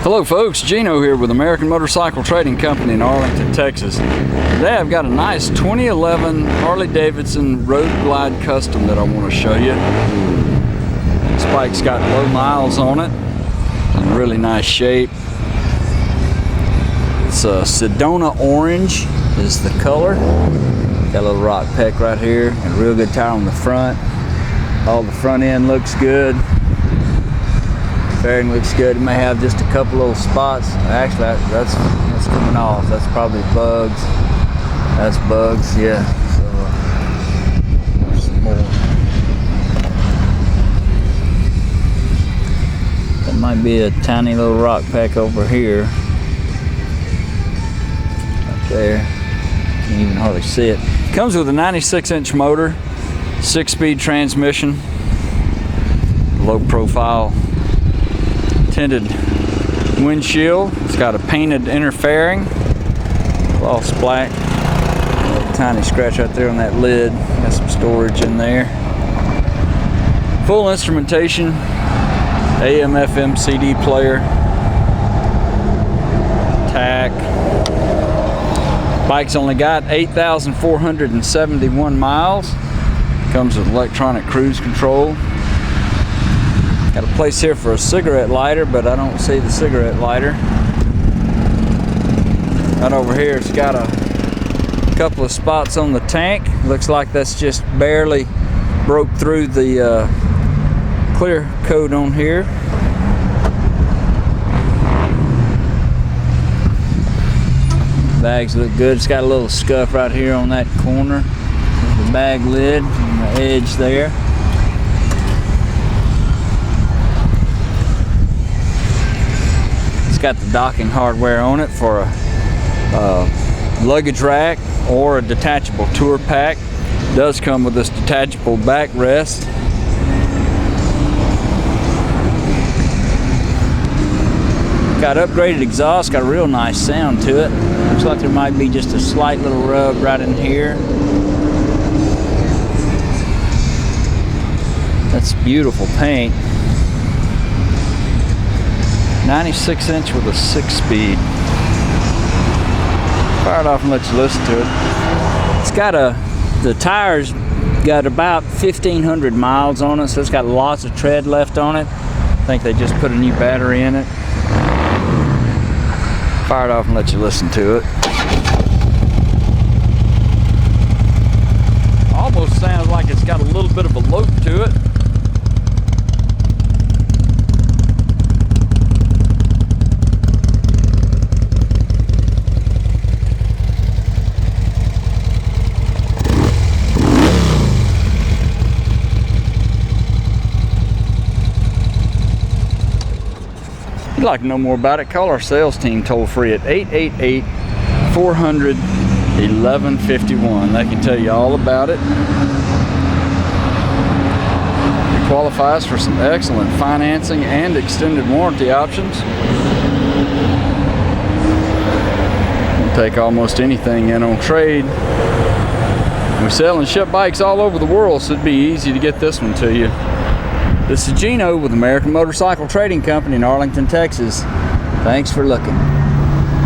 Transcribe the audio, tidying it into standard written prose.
Hello folks, Gino here with American Motorcycle Trading Company in Arlington, Texas. Today I've got a nice 2011 Harley Davidson Road Glide Custom that I want to show you. This bike's got low miles on it, in really nice shape. It's a Sedona orange is the color. Got a little rock peck right here and a real good tire on the front. All the front end looks good. Fairing looks good. It may have just a couple little spots. Actually, that's coming off. That's probably bugs. That's bugs, yeah. So, there's some more. That might be a tiny little rock peck over here. Up there. Can't even hardly see it. Comes with a 96-inch motor, 6-speed transmission, low profile tinted windshield. It's got a painted inner fairing, gloss black, a little tiny scratch right there on that lid. Got some storage in there. Full instrumentation, AM, FM, CD player, tack. Bike's only got 8,471 miles. Comes with electronic cruise control. Got a place here for a cigarette lighter, but I don't see the cigarette lighter. Right over here, it's got a couple of spots on the tank. Looks like that's just barely broke through the clear coat on here. Bags look good. It's got a little scuff right here on that corner. The bag lid on the edge there. Got the docking hardware on it for a luggage rack or a detachable tour pack. It does come with this detachable backrest. Got upgraded exhaust, got a real nice sound to it. Looks like there might be just a slight little rub right in here. That's beautiful paint. 96-inch with a 6-speed. Fire it off and let you listen to it. It's got the tires got about 1,500 miles on it, so it's got lots of tread left on it. I think they just put a new battery in it. Fire it off and let you listen to it. Almost sounds like it's got a little bit of a lope to it. If you'd like to know more about it, call our sales team toll free at 888-400-1151. They can tell you all about it. It qualifies for some excellent financing and extended warranty options. We'll take almost anything in on trade. We sell and ship bikes all over the world, so it'd be easy to get this one to you. This is Gino with American Motorcycle Trading Company in Arlington, Texas. Thanks for looking.